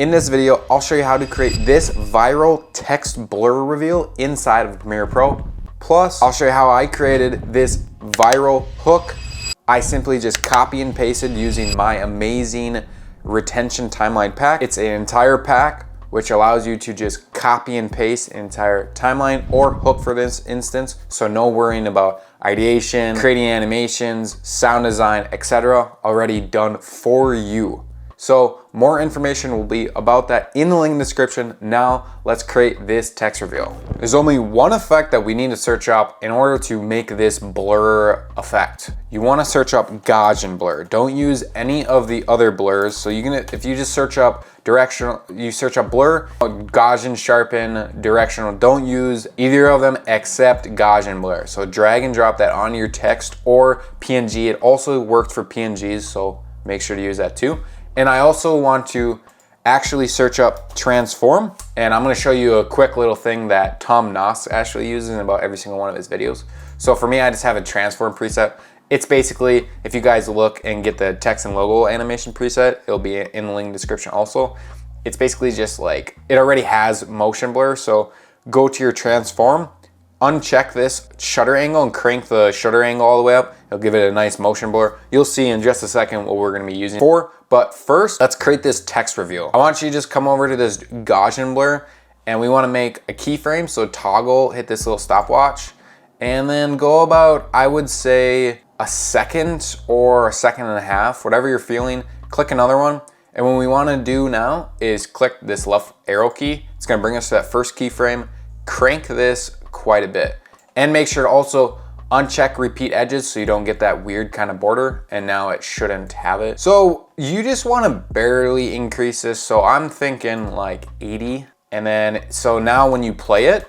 In this video, I'll show you how to create this viral text blur reveal inside of Premiere Pro. Plus, I'll show you how I created this viral hook. I simply just copy and pasted using my amazing retention timeline pack. It's an entire pack which allows you to just copy and paste an entire timeline or hook for this instance. So no worrying about ideation, creating animations, sound design, etc. already done for you. So more information will be about that in the link description. Now let's create this text reveal. There's only one effect that we need to search up in order to make this blur effect. You want to search up Gaussian blur. Don't use any of the other blurs. So if you just search up directional, you search up blur, Gaussian, sharpen, directional, don't use either of them except Gaussian blur. So drag and drop that on your text or PNG. It also worked for PNGs, so make sure to use that too. And I also want to actually search up transform, and I'm going to show you a quick little thing that Tom Noss actually uses in about every single one of his videos. So for me, I just have a transform preset. It's basically, if you guys look and get the text and logo animation preset, it'll be in the link description also. It's basically just like, it already has motion blur, so go to your transform, uncheck this shutter angle and crank the shutter angle all the way up. It'll give it a nice motion blur. You'll see in just a second what we're going to be using for. But first, let's create this text reveal. I want you to just come over to this Gaussian blur and we want to make a keyframe. So toggle, hit this little stopwatch and then go about, I would say, a second or a second and a half, whatever you're feeling. Click another one. And what we want to do now is click this left arrow key. It's going to bring us to that first keyframe. Crank this quite a bit and make sure to also uncheck repeat edges so you don't get that weird kind of border, and now it shouldn't have it. So you just want to barely increase this. So I'm thinking like 80, and then so now when you play it,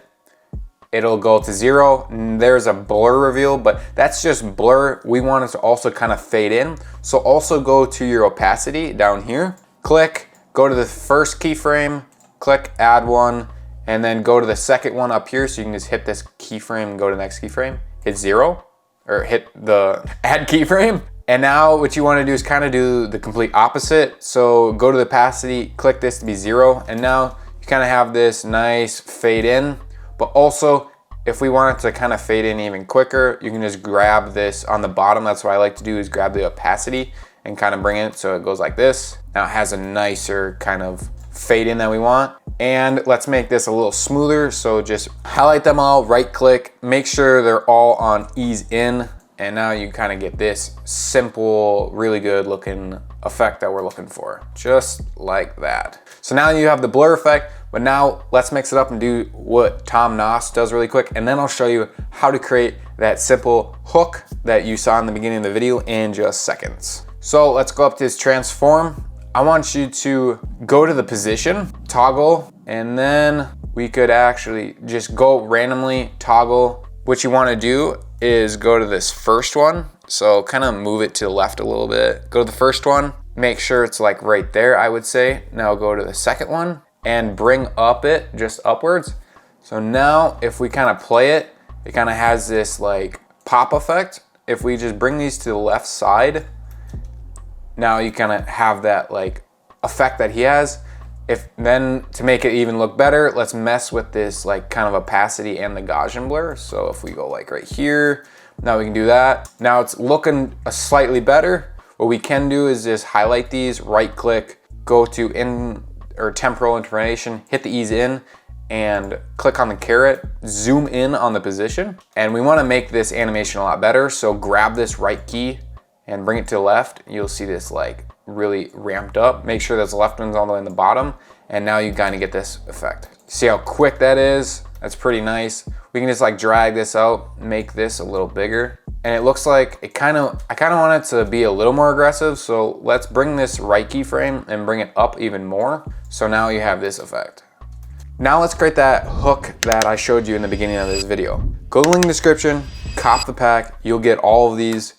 it'll go to 0. There's a blur reveal, but that's just blur. We want it to also kind of fade in. So also go to your opacity down here, click, go to the first keyframe, click add one, and then go to the second one up here. So you can just hit this keyframe and go to the next keyframe, hit 0, or hit the add keyframe. And now what you want to do is kind of do the complete opposite. So go to the opacity, click this to be 0, and now you kind of have this nice fade in. But also, if we want it to kind of fade in even quicker, you can just grab this on the bottom. That's what I like to do, is grab the opacity and kind of bring it so it goes like this. Now it has a nicer kind of fade in that we want. And let's make this a little smoother. So just highlight them all, right click, make sure they're all on ease in. And now you kind of get this simple, really good looking effect that we're looking for, just like that. So now you have the blur effect, but now let's mix it up and do what Tom Noss does really quick. And then I'll show you how to create that simple hook that you saw in the beginning of the video in just seconds. So let's go up to this transform. I want you to go to the position, toggle, and then we could actually just go randomly toggle. What you want to do is go to this first one. So kind of move it to the left a little bit. Go to the first one, make sure it's like right there, I would say. Now go to the second one and bring up it just upwards. So now if we kind of play it, it kind of has this like pop effect. If we just bring these to the left side, now you kind of have that like effect that he has. If then to make it even look better, let's mess with this like kind of opacity and the Gaussian blur. So if we go like right here, now we can do that. Now it's looking slightly better. What we can do is just highlight these, right click, go to in or temporal information, hit the ease in and click on the caret, zoom in on the position. And we want to make this animation a lot better. So grab this right key and bring it to the left. You'll see this like really ramped up. Make sure this left one's all the way in the bottom. And now you kind of get this effect. See how quick that is? That's pretty nice. We can just like drag this out, make this a little bigger. And it looks like I kind of want it to be a little more aggressive. So let's bring this right keyframe and bring it up even more. So now you have this effect. Now let's create that hook that I showed you in the beginning of this video. Go to the link description, cop the pack. You'll get all of these.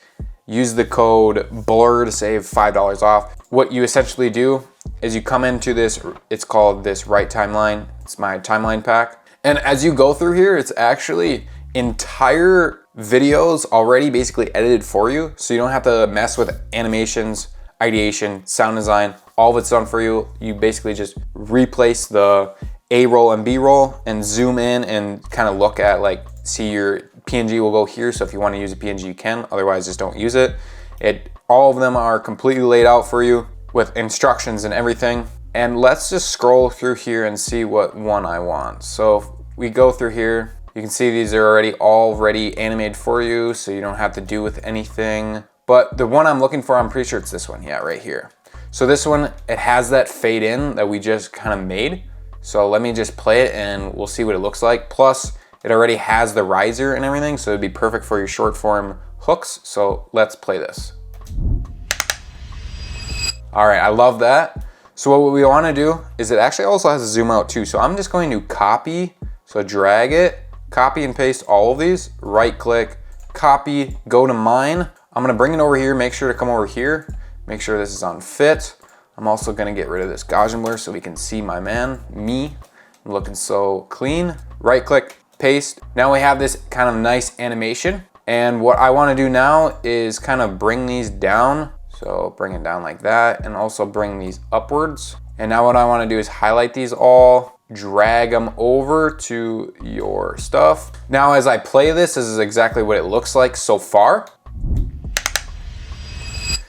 Use the code BLUR to save $5 off. What you essentially do is you come into this, it's called this right timeline. It's my timeline pack. And as you go through here, it's actually entire videos already basically edited for you. So you don't have to mess with animations, ideation, sound design, all of it's done for you. You basically just replace the A roll and B roll and zoom in and kind of look at, like, see your PNG will go here. So if you want to use a PNG, you can, otherwise just don't use it. All of them are completely laid out for you with instructions and everything. And let's just scroll through here and see what one I want. So if we go through here, you can see these are already animated for you, so you don't have to do with anything. But the one I'm looking for, I'm pretty sure it's this one, yeah, right here. So this one, it has that fade in that we just kind of made. So let me just play it and we'll see what it looks like. Plus, it already has the riser and everything, so it'd be perfect for your short form hooks. So let's play this. All right, I love that. So what we want to do is, it actually also has a zoom out too. So I'm just going to copy, so drag it, copy and paste all of these, right click, copy, go to mine. I'm gonna bring it over here, make sure to come over here, make sure this is on fit. I'm also gonna get rid of this Gaussian blur so we can see my man, me, looking so clean. Right click, paste. Now we have this kind of nice animation. And what I wanna do now is kind of bring these down. So bring it down like that, and also bring these upwards. And now what I wanna do is highlight these all, drag them over to your stuff. Now as I play this is exactly what it looks like so far.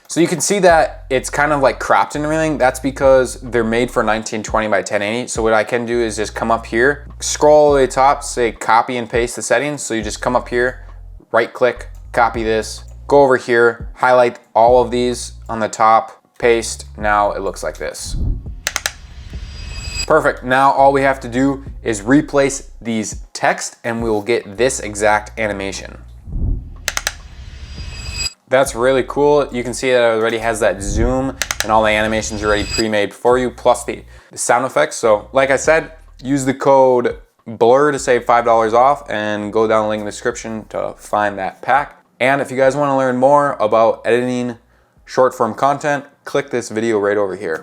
So you can see that it's kind of like cropped and everything. That's because they're made for 1920 by 1080. So what I can do is just come up here, scroll all the way top, say copy and paste the settings. So you just come up here, right click, copy this, go over here, highlight all of these on the top, paste. Now it looks like this. Perfect. Now all we have to do is replace these text and we will get this exact animation. That's really cool. You can see that it already has that zoom and all the animations are already pre-made for you, plus the sound effects. So like I said, use the code BLUR to save $5 off and go down the link in the description to find that pack. And if you guys want to learn more about editing short form content, click this video right over here.